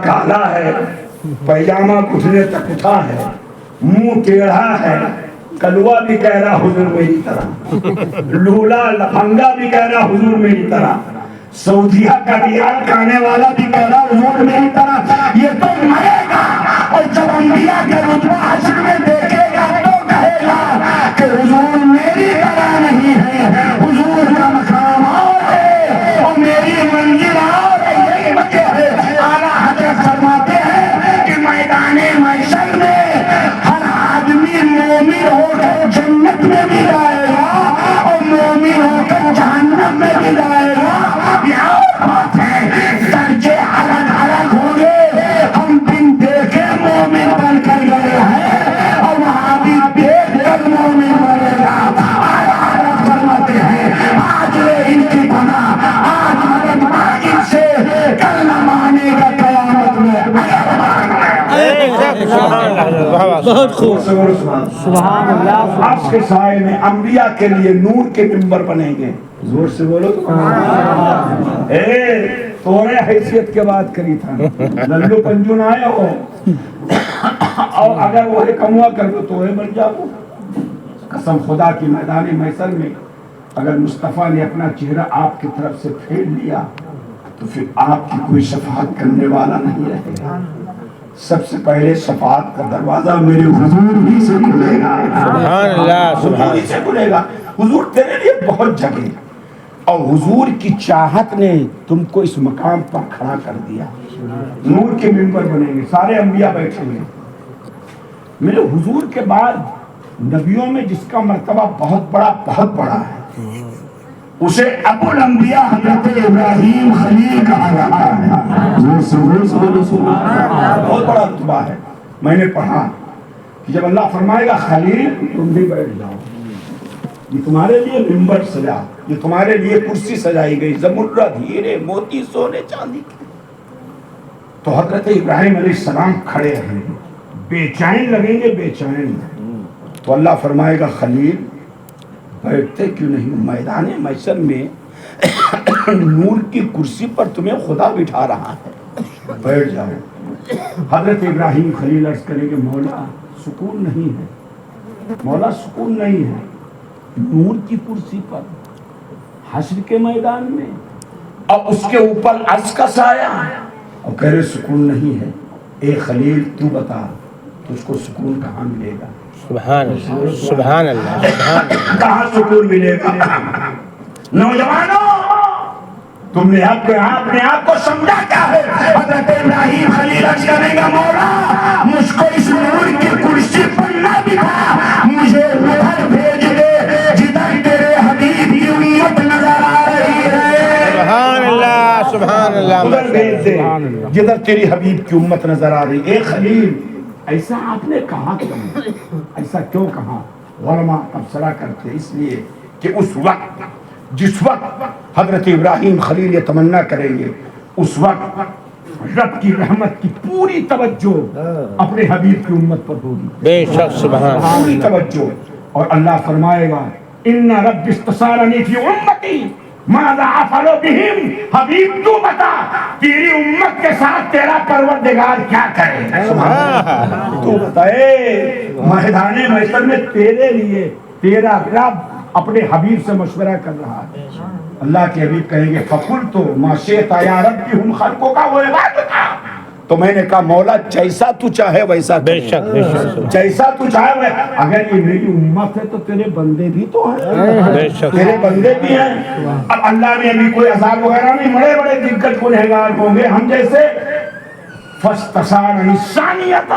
کالا ہے، پیجامہ گھٹنے تک اٹھا ہے، منہ ٹیڑھا ہے، کلوا بھی کہہ رہا حضور میری طرح، لولا لفنگا بھی کہہ رہا حضور میری طرح، سعودیہ کا ریال کھانے والا بھی کہہ رہا حضور میری طرح۔ یہ تو مرے گا اور جب انبیاء کے رتبہ حشر میں دیکھے گا تو کہے گا کہ حضور میری طرح نہیں ہے، حضور کا مقام اور ہے اور میری منزل اور ہے۔ یہی وجہ ہے اعلیٰ حضرت فرماتے ہیں کہ میدان محشر میں ہر آدمی مومن ہو کر جنت میں بھی جائے گا اور مومن ہو کر جہنم میں بھی جائے گا۔ یہ اور بات ہے، درجے الگ الگ ہوں گے، ہم بن دیکھے مومن بن کر گئے ہیں اور وہاں بھی دیکھ کر مومن بنے گا۔ اعلیٰ حضرت فرماتے ہیں آج لے ان کی پناہ، آج مدد مانگ ان سے، کل نہ مانے گا قیامت میں۔ بہت خوب، سبحان اللہ۔ عرش کے سائے میں انبیاء کے لیے نور کے منبر بنیں گے، زور سے بولو تو توڑے حیثیت کے بات کری تھا، للو پنجون آئے ہو اور اگر وہ کموا کر دو تو بن جاؤ۔ قسم خدا کی میدان محشر میں اگر مصطفیٰ نے اپنا چہرہ آپ کی طرف سے پھیر لیا تو پھر آپ کی کوئی شفاعت کرنے والا نہیں رہے گا۔ سب سے پہلے شفاعت کا دروازہ میرے حضور ہی سے کھلے گا، سبحان اللہ، حضور ہی سے کھلے گا۔ حضور تیرے لیے بہت جگہ اور حضور کی چاہت نے تم کو اس مقام پر کھڑا کر دیا۔ نور کے منبر بنیں گے، سارے انبیاء بیٹھیں گے۔ میرے حضور کے بعد نبیوں میں جس کا مرتبہ بہت بڑا ہے اسے ابو الانبیاء حضرت ابراہیم خلیل کہا جاتا ہے۔ بہت بڑا رتبہ ہے۔ میں نے پڑھا کہ جب اللہ فرمائے گا خلیل تم بھی بیٹھ جاؤ، یہ تمہارے لیے منبر سجا، یہ تمہارے لیے کرسی سجائی گئی، زمرد، ہیرے، موتی، سونے، چاندی کی۔ تو حضرت ابراہیم علیہ السلام کھڑے ہیں، بے چین لگیں گے، بے چین۔ تو اللہ فرمائے گا خلیل بیٹھتے کیوں نہیں؟ میدان محشر میں نور کی کرسی پر تمہیں خدا بٹھا رہا ہے، بیٹھ جاؤ۔ حضرت ابراہیم خلیل عرض کریں گے مولا سکون نہیں ہے، مولا سکون نہیں ہے، نور کی کرسی پر حشر کے میدان میں اور اس کے اوپر عرش کا سایہ، اور کہہ رہے سکون نہیں ہے۔ اے خلیل تو بتا تجھ کو سکون کہاں ملے گا؟ سبحان اللہ، سبحان اللہ، کہاں سکون ملے گا؟ نوجوانوں تم نے اپنے آپ کو سمجھا کیا ہے؟ حضرت ابراہیم خلیل عرض کریں گا مولا مجھ کو اس نور کی کرسی پر نہ بٹھا، مجھے ادھر بھیج دے جدھر تیرے حبیب کی امت نظر آ رہی ہے۔ سبحان اللہ، سبحان اللہ، ادھر بھیج دے جدھر تیری حبیب کی امت نظر آ رہی۔ اے خلیل ایسا آپ نے کہا کیوں؟ ایسا کیوں کہا؟ علماء تبصرہ کرتے اس لیے کہ اس وقت جس وقت حضرت ابراہیم خلیل یہ تمنا کریں گے اس وقت رب کی رحمت کی پوری توجہ اپنے حبیب کی امت پر ہوگی، بے شک، سبحان اللہ، پوری توجہ۔ اور اللہ فرمائے گا ان رب استثارنی فی امتی ماذا افعل بہم، حبیب تو بتا تیری امت کے ساتھ تیرا پروردگار کیا کرے؟ تو بتائے میدان محشر میں تیرے لیے تیرا رب اپنے حبیب سے مشورہ کر رہا ہے۔ اللہ کے حبیب کہیں گے فقلت ما شئت یا ربی ہم خلقوں کا وہ عبادت تھا، تو میں نے کہا مولا جیسا تو چاہے ویسا بے شک، بے شک، جیسا تو چاہے ویسا۔ اگر یہ میری امت ہے تو تیرے بندے بھی تو ہیں، بے شک، تیرے بندے بھی ہیں۔ اب اللہ نے ابھی کوئی عذاب وغیرہ نہیں، بڑے بڑے دقت گنہگار ہوں گے ہم جیسے۔ فاستثارنی ثانیۃ،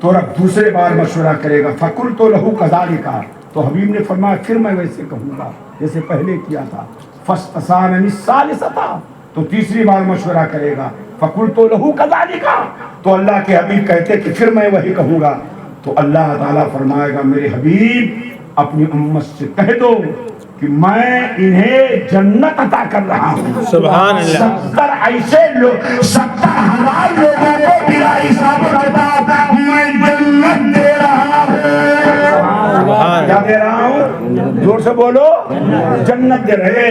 تو رب دوسرے بار مشورہ کرے گا فقلت لہ کذالک، تو حبیب نے فرمایا پھر میں ویسے کہوں گا جیسے پہلے کیا تھا۔ فاستثارنی الثالثۃ، تو تیسری بار مشورہ کرے گا فقلت لہ کذالک، تو اللہ کے حبیب کہتے کہ پھر میں وہی کہوں گا۔ تو اللہ تعالیٰ فرمائے گا میرے حبیب اپنی امت سے کہہ دو کہ میں انہیں جنت عطا کر رہا ہوں۔ سبحان اللہ، 70 ایسے لوگ، 70,000 لوگوں کو بلا حساب و کتاب میں جنت دے رہا ہوں۔ کیا دے رہا ہوں؟ زور سے بولو، جنت دے رہے۔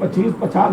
25-50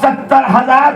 70,000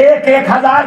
1,000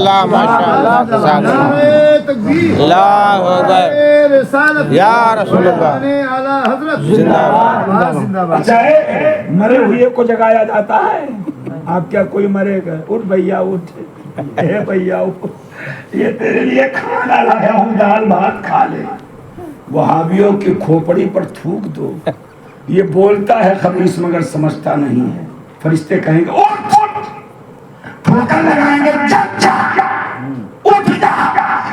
اللہ ماشاءاللہ جزاک اللہ نعرہ تکبیر، اللہ اکبر نعرہ رسالت، یا رسول اللہ نعرہ اعلیٰ حضرت زندہ باد زندہ باد۔ اچھا ہے مرے ہوئے کو جگایا جاتا ہے، آپ کیا کوئی مرے گا؟ اٹھ بھیا اٹھ، اے بھیا اٹھ، یہ تیرے لیے کھانا لایا ہوں، دال بھات کھا لے۔ وہابیوں کی کھوپڑی پر تھوک دو، یہ بولتا ہے خبیث مگر سمجھتا نہیں ہے۔ فرشتے کہیں گے اٹھ اٹھ، ٹھوکر لگائیں گے جب جا اٹھ جا۔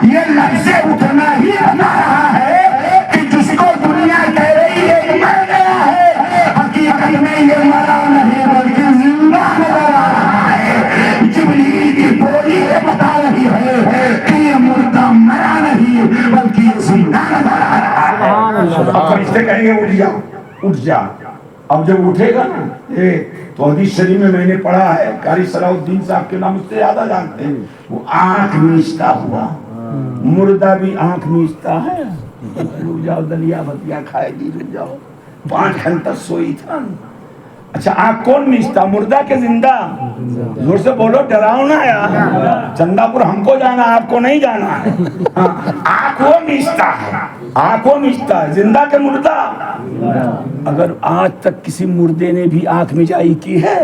یہ لفظ اٹھنا ہی بتا رہا ہے کہ جس کو دنیا کہہ رہی ہے مر گیا ہے، حقیقت میں یہ مرا نہیں بلکہ زندہ نظر آ رہا ہے۔ جبریل کی بولی یہ بتا رہی ہے کہ یہ مردہ مرا نہیں بلکہ یہ زندہ نظر آ رہا ہے۔ فرشتے کہیں گے اٹھ جا اٹھ جا۔ اب جب اٹھے گا نا تو حدیث شریف میں نے پڑھا ہے، قاری صلاح الدین صاحب کے نام اس سے زیادہ جانتے ہیں، وہ آنکھ میچتا ہوا، مردہ بھی آنکھ میچتا ہے، رک جاؤ دلیا بھتیا کھائے گی، رک جاؤ 5 گھنٹہ سوئی تھا۔ اچھا آنکھ کون میچتا، مردہ کے زندہ؟ زور سے بولو، ڈراؤ نہ یار، چندہ پور ہم کو جانا آپ کو نہیں جانا ہے۔ آنکھ وہ میچتا ہے، آنکھ وہ میچتا ہے، زندہ کے مردہ؟ اگر آج تک کسی مردے نے بھی آنکھ میچائی کی ہے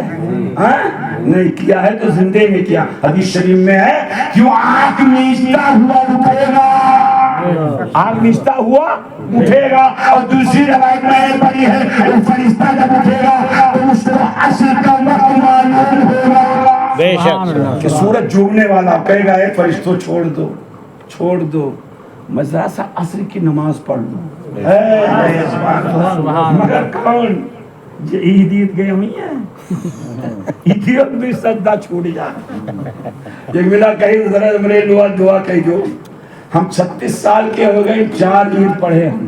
نہیں کیا ہے تو زندے میں کیا۔ حدیث شریف میں ہے کہ وہ آنکھ میچتا ہوا اٹھے گا، آنکھ میچتا ہوا اٹھے گا۔ اور دوسری روایت میں پڑھی ہے وہ فرشتہ جب اٹھے گا تو اس کو عصر کا وقت معلوم ہوگا، بے شک کہ سورج ڈوبنے والا، کہے گا اے فرشتوں چھوڑ دو چھوڑ دو، میں ذرا سا عصر کی نماز پڑھ لوں۔ مگر کون یہ عید گئے ہوئی ہیں، عیدیت بھی سجدہ چھوڑ جاتا۔ ایک ملا کہیں ذرا میرے لوا دعا کہی جو، ہم 36 سال کے ہو گئے 4 عید پڑھے ہم۔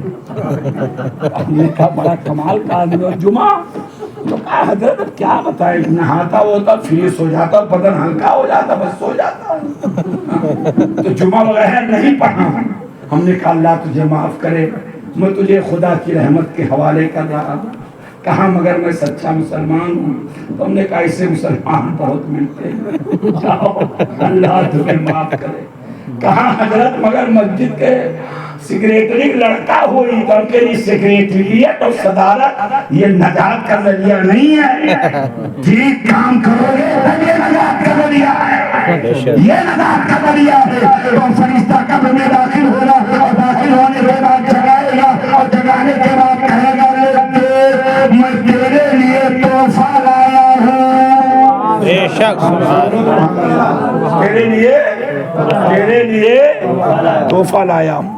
ہم نے کہا بڑا کمال کا آدمی ہو، جمعہ تو کہا حضرت کیا بتائے، نہاتا ہوتا پھر سو جاتا، بدن ہلکا ہو جاتا، بس سو جاتا، تو جمعہ وغیرہ نہیں پڑھا۔ ہم نے کہا اللہ تجھے معاف کرے، میں تجھے خدا کی رحمت کے حوالے کر رہا ہوں۔ کہا مگر میں سچا مسلمان ہوں۔ تو ہم نے کہا ایسے مسلمان بہت ملتے ہیں، جاؤ اللہ تمہیں معاف کرے۔ کہا حضرت مگر مسجد کے سیکریٹری لڑکا ہوئی، تو ان کے لیے سیکریٹریٹ اور صدارت یہ نجات کا ذریعہ نہیں ہے، ٹھیک کام کرو گے تب یہ نجات کا ذریعہ ہے، یہ نجات کا ذریعہ ہے۔ تو فرشتہ قبر میں داخل ہوگا اور داخل ہونے کے بعد جگائے گا، اور جگانے کے بعد کہے گا میں تیرے لیے تحفہ لایا ہوں، بے شک تیرے لیے تحفہ لایا ہوں۔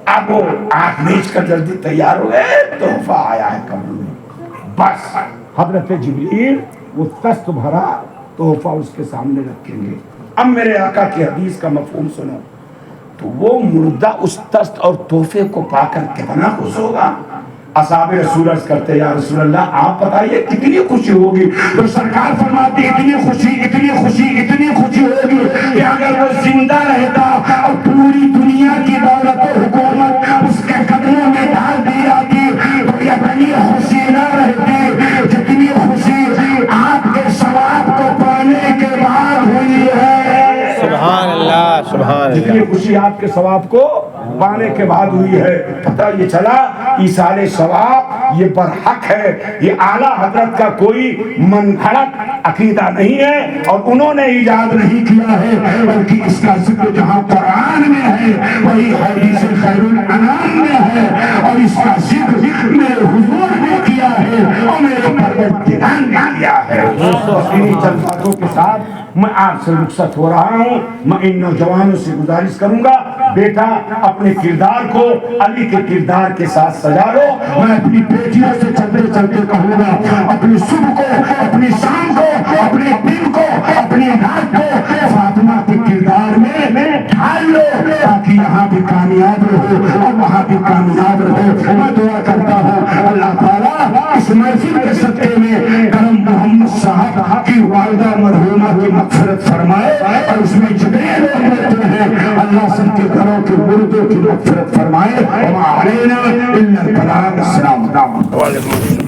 اب وہ آنکھ میچ کر جلدی تیار ہوئے، تحفہ آیا ہے قبر میں، بس حضرت جبریل وہ دست بھرا تحفہ اس کے سامنے رکھیں گے۔ اب میرے آقا کی حدیث کا مفہوم سنو، تو وہ مردہ اس دست اور تحفے کو پا کر کتنا خوش ہوگا۔ اصحاب رسول عرض کرتے یا رسول اللہ آپ بتائیے کتنی خوشی ہوگی؟ تو سرکار فرماتے اتنی خوشی ہوگی کہ اگر وہ زندہ رہتا اور پوری دنیا کی دولت و حکومت اس کے قدموں میں ڈال دی جاتی تو یہ بڑی خوشی نہ رہتی جتنی خوشی آپ کے ثواب کو پانے کے بعد ہوئی ہے۔ سبحان اللہ سبحان جتنی اللہ، خوشی آپ کے ثواب کو پانے کے بعد ہوئی ہے، پتہ یہ چلا ایصال ثواب یہ برحق ہے، یہ اعلیٰ حضرت کا کوئی منگھڑت عقیدہ نہیں ہے اور انہوں نے ایجاد نہیں کیا ہے، بلکہ اس کا ذکر جہاں قرآن میں ہے وہی حدیث خیر الانام میں ہے، اور اس کا ذکر میرے حضور نے کیا ہے اور میرے پروردگار نے کیا ہے۔ انہی چند باتوں کے ساتھ میں آپ سے رخصت ہو رہا ہوں۔ میں ان نوجوانوں سے گزارش کروں گا بیٹا اپنے کردار کو علی کے کردار کے ساتھ سجا لو۔ میں اپنی بیٹیوں سے چلتے چلتے کہوں گا اپنی صبح کو، اپنی شام کو، اپنے دن کو، اپنی رات کو فاطمہ کے کردار میں ڈھال لو تاکہ یہاں بھی کامیاب رہو اور وہاں بھی کامیاب رہو۔ میں دعا کرتا ہوں اللہ تعالیٰ اس محفل کے صدقے میں کرم محمد صاحب کی والدہ مرحومہ کی مغفرت فرمائے اور اس میں جتنے لوگ رہتے ہیں اللہ سب کے گھروں کے مردوں کی مغفرت فرمائے۔ وما علینا الا البلاغ۔ السلام علیکم۔